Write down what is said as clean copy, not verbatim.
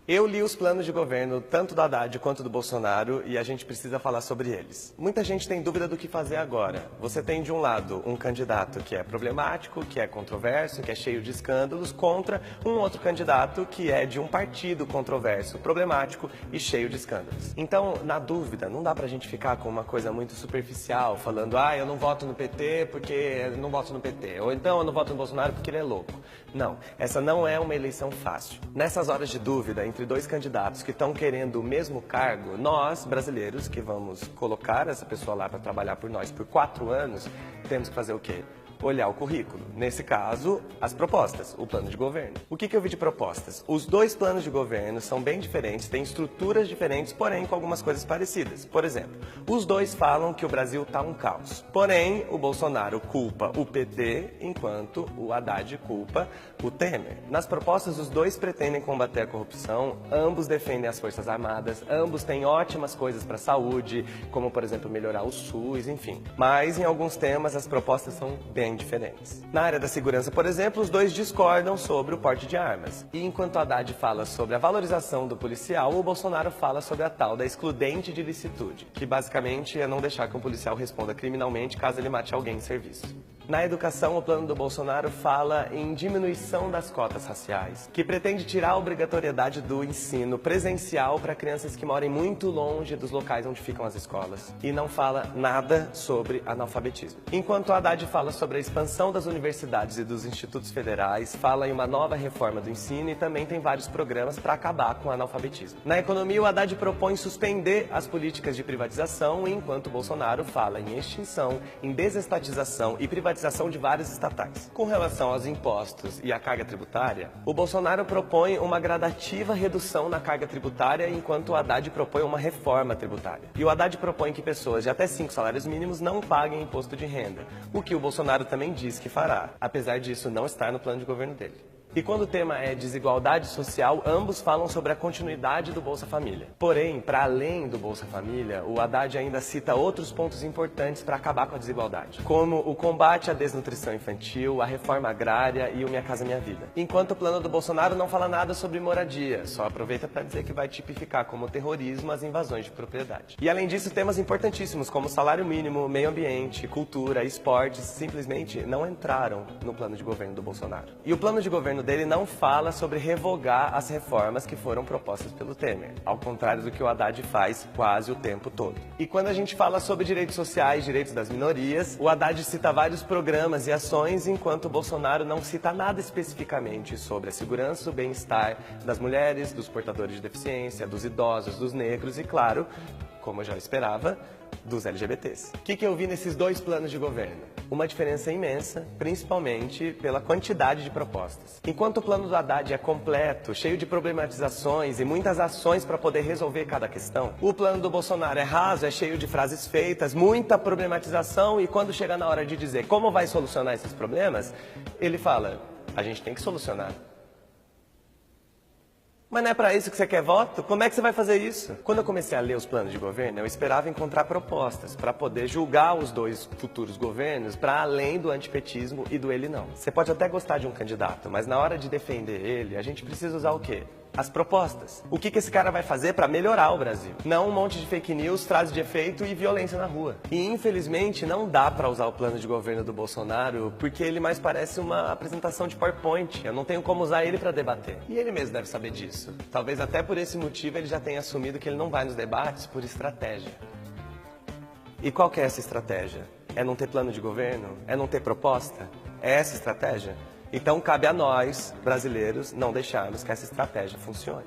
Eu li os planos de governo, tanto do Haddad quanto do Bolsonaro, e a gente precisa falar sobre eles. Muita gente tem dúvida do que fazer agora. Você tem, de um lado, um candidato que é problemático, que é controverso, que é cheio de escândalos, contra um outro candidato que é de um partido controverso, problemático e cheio de escândalos. Então, na dúvida, não dá pra gente ficar com uma coisa muito superficial, falando, eu não voto no PT porque eu não voto no PT, ou então eu não voto no Bolsonaro porque ele é louco. Não, essa não é uma eleição fácil. Nessas horas de dúvida, entre dois candidatos que estão querendo o mesmo cargo, nós, brasileiros, que vamos colocar essa pessoa lá para trabalhar por nós por 4 anos, temos que fazer o quê? Olhar o currículo. Nesse caso, as propostas, o plano de governo. O que eu vi de propostas? Os dois planos de governo são bem diferentes, têm estruturas diferentes, porém com algumas coisas parecidas. Por exemplo, os dois falam que o Brasil está um caos. Porém, o Bolsonaro culpa o PT, enquanto o Haddad culpa o Temer. Nas propostas, os dois pretendem combater a corrupção, ambos defendem as Forças Armadas, ambos têm ótimas coisas para a saúde, como, por exemplo, melhorar o SUS, enfim. Mas, em alguns temas, as propostas são bem diferentes. Na área da segurança, por exemplo, os dois discordam sobre o porte de armas. E enquanto Haddad fala sobre a valorização do policial, o Bolsonaro fala sobre a tal da excludente de licitude, que basicamente é não deixar que um policial responda criminalmente caso ele mate alguém em serviço. Na educação, o plano do Bolsonaro fala em diminuição das cotas raciais, que pretende tirar a obrigatoriedade do ensino presencial para crianças que moram muito longe dos locais onde ficam as escolas. E não fala nada sobre analfabetismo. Enquanto Haddad fala sobre a expansão das universidades e dos institutos federais, fala em uma nova reforma do ensino e também tem vários programas para acabar com o analfabetismo. Na economia, o Haddad propõe suspender as políticas de privatização, enquanto Bolsonaro fala em extinção, em desestatização e privatização de várias estatais. Com relação aos impostos e à carga tributária, o Bolsonaro propõe uma gradativa redução na carga tributária, enquanto o Haddad propõe uma reforma tributária. E o Haddad propõe que pessoas de até 5 salários mínimos não paguem imposto de renda, o que o Bolsonaro também diz que fará, apesar disso não estar no plano de governo dele. E quando o tema é desigualdade social, ambos falam sobre a continuidade do Bolsa Família. Porém, para além do Bolsa Família, o Haddad ainda cita outros pontos importantes para acabar com a desigualdade, como o combate à desnutrição infantil, a reforma agrária e o Minha Casa Minha Vida. Enquanto o plano do Bolsonaro não fala nada sobre moradia, só aproveita para dizer que vai tipificar como terrorismo as invasões de propriedade. E além disso, temas importantíssimos como salário mínimo, meio ambiente, cultura, esportes, simplesmente não entraram no plano de governo do Bolsonaro. E o plano de governo dele não fala sobre revogar as reformas que foram propostas pelo Temer, ao contrário do que o Haddad faz quase o tempo todo. E quando a gente fala sobre direitos sociais, direitos das minorias, o Haddad cita vários programas e ações, enquanto o Bolsonaro não cita nada especificamente sobre a segurança, o bem-estar das mulheres, dos portadores de deficiência, dos idosos, dos negros e, claro, como eu já esperava, dos LGBTs. O que eu vi nesses dois planos de governo? Uma diferença imensa, principalmente pela quantidade de propostas. Enquanto o plano do Haddad é completo, cheio de problematizações e muitas ações para poder resolver cada questão, o plano do Bolsonaro é raso, é cheio de frases feitas, muita problematização e quando chega na hora de dizer como vai solucionar esses problemas, ele fala, a gente tem que solucionar. Mas não é para isso que você quer voto? Como é que você vai fazer isso? Quando eu comecei a ler os planos de governo, eu esperava encontrar propostas para poder julgar os dois futuros governos para além do antipetismo e do ele não. Você pode até gostar de um candidato, mas na hora de defender ele, a gente precisa usar o quê? As propostas. O que esse cara vai fazer para melhorar o Brasil? Não um monte de fake news, frase de efeito e violência na rua. E infelizmente não dá para usar o plano de governo do Bolsonaro porque ele mais parece uma apresentação de PowerPoint. Eu não tenho como usar ele para debater. E ele mesmo deve saber disso. Talvez até por esse motivo ele já tenha assumido que ele não vai nos debates por estratégia. E qual que é essa estratégia? É não ter plano de governo? É não ter proposta? É essa estratégia? Então cabe a nós, brasileiros, não deixarmos que essa estratégia funcione.